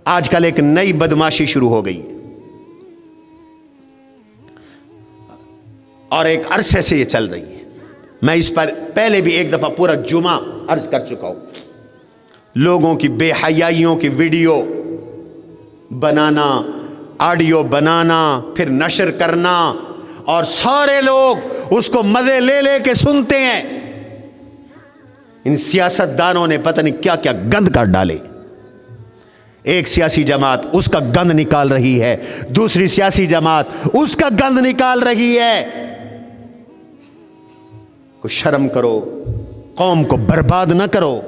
آج کل ایک نئی بدماشی شروع ہو گئی ہے اور ایک عرصے سے یہ چل رہی ہے. میں اس پر پہلے بھی ایک دفعہ پورا جمعہ عرض کر چکا ہوں. لوگوں کی بے حیائیوں کی ویڈیو بنانا، آڈیو بنانا، پھر نشر کرنا، اور سارے لوگ اس کو مزے لے لے کے سنتے ہیں. ان سیاست دانوں نے پتہ نہیں کیا کیا گند کر ڈالے. ایک سیاسی جماعت اس کا گند نکال رہی ہے، دوسری سیاسی جماعت اس کا گند نکال رہی ہے. کو شرم کرو، قوم کو برباد نہ کرو.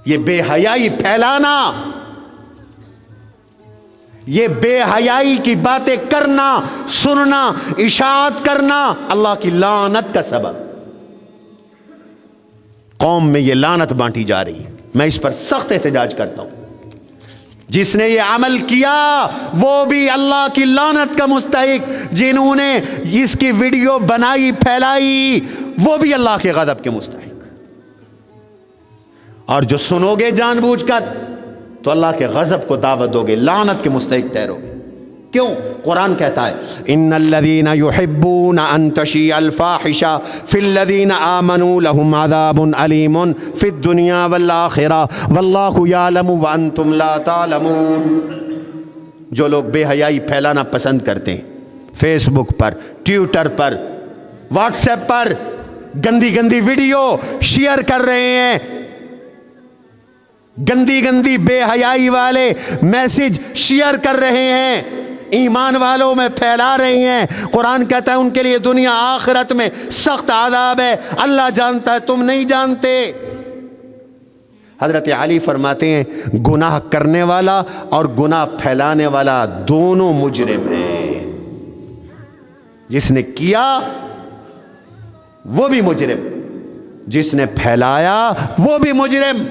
یہ بے حیائی پھیلانا، یہ بے حیائی کی باتیں کرنا، سننا، اشاعت کرنا اللہ کی لعنت کا سبب. قوم میں یہ لعنت بانٹی جا رہی ہے. میں اس پر سخت احتجاج کرتا ہوں. جس نے یہ عمل کیا وہ بھی اللہ کی لعنت کا مستحق، جنہوں نے اس کی ویڈیو بنائی پھیلائی وہ بھی اللہ کے غضب کے مستحق. اور جو سنو گے جان بوجھ کر تو اللہ کے غضب کو دعوت دو گے، لعنت کے مستحق ٹھہرو گے. کیوں؟ قرآن کہتا ہے ان الذین یحبون ان تشیع الفاحشہ فی الذین آمنوا لهم عذاب علیم فی الدنیا والآخرہ واللہ یعلم وانتم لا تعلمون. جو لوگ بے حیائی پھیلانا پسند کرتے ہیں، فیس بک پر، ٹویٹر پر، واٹس ایپ پر گندی گندی ویڈیو شیئر کر رہے ہیں، گندی گندی بے حیائی والے میسج شیئر کر رہے ہیں، ایمان والوں میں پھیلا رہے ہیں، قرآن کہتا ہے ان کے لیے دنیا آخرت میں سخت عذاب ہے. اللہ جانتا ہے، تم نہیں جانتے. حضرت علی فرماتے ہیں گناہ کرنے والا اور گناہ پھیلانے والا دونوں مجرم ہیں. جس نے کیا وہ بھی مجرم، جس نے پھیلایا وہ بھی مجرم.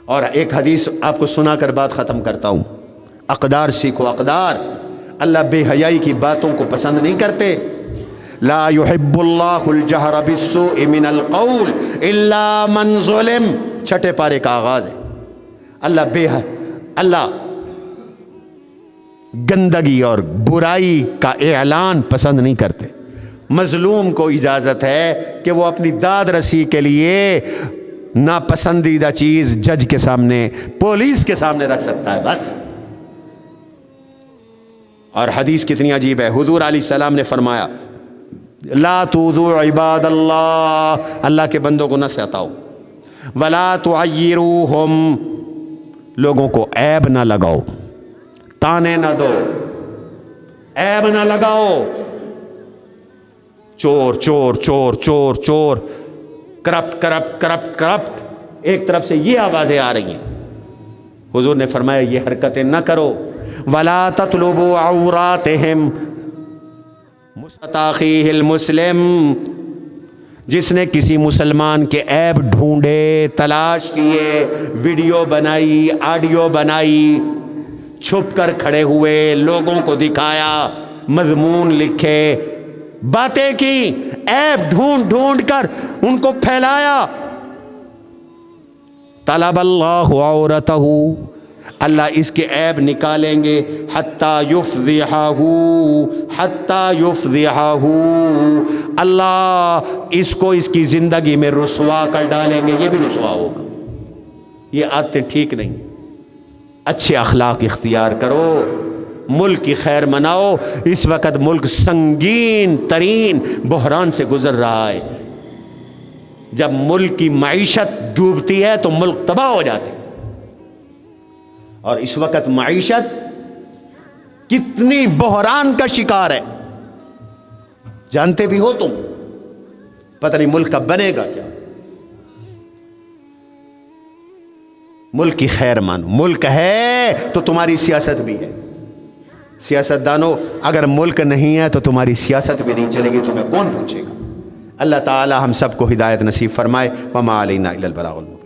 اور ایک حدیث آپ کو سنا کر بات ختم کرتا ہوں. اقدار سیکھو، اقدار. اللہ بے حیائی کی باتوں کو پسند نہیں کرتے. لا يحب اللہ الجہر بالسوء من القول الا من ظلم، چھٹے پارے کا آغاز ہے. اللہ گندگی اور برائی کا اعلان پسند نہیں کرتے. مظلوم کو اجازت ہے کہ وہ اپنی داد رسی کے لیے ناپسندیدہ چیز جج کے سامنے، پولیس کے سامنے رکھ سکتا ہے بس. اور حدیث کتنی عجیب ہے. حضور علیہ السلام نے فرمایا لا تؤذوا عباد اللہ، اللہ کے بندوں کو نہ ستاؤ. ولا تعیروہم، لوگوں کو عیب نہ لگاؤ، تانے نہ دو، عیب نہ لگاؤ. چور چور چور چور چور، کرپٹ کرپٹ کرپٹ کرپٹ، ایک طرف سے یہ آوازیں آ رہی ہیں. حضور نے فرمایا یہ حرکتیں نہ کرو. ولا تطلبوا عوراتہم، مستاخیہ المسلم، جس نے کسی مسلمان کے عیب ڈھونڈے، تلاش کیے، ویڈیو بنائی، آڈیو بنائی، چھپ کر کھڑے ہوئے، لوگوں کو دکھایا، مضمون لکھے، باتیں کی، عیب ڈھونڈ ڈھونڈ کر ان کو پھیلایا. طلب اللہ عورتہ، اللہ اس کے عیب نکالیں گے. حتی یفضحہ، حتی یفضحہ، اللہ اس کو اس کی زندگی میں رسوا کر ڈالیں گے. یہ بھی رسوا ہوگا. یہ عادتیں ٹھیک نہیں. اچھے اخلاق اختیار کرو، ملک کی خیر مناؤ. اس وقت ملک سنگین ترین بحران سے گزر رہا ہے. جب ملک کی معیشت ڈوبتی ہے تو ملک تباہ ہو جاتے. اور اس وقت معیشت کتنی بحران کا شکار ہے جانتے بھی ہو تم. پتہ نہیں ملک کب بنے گا کیا. ملک کی خیر مانو. ملک ہے تو تمہاری سیاست بھی ہے. سیاست دانو اگر ملک نہیں ہے تو تمہاری سیاست بھی نہیں چلے گی. تمہیں کون پوچھے گا. اللہ تعالی ہم سب کو ہدایت نصیب فرمائے. وما علینا الا البلاغ المبین.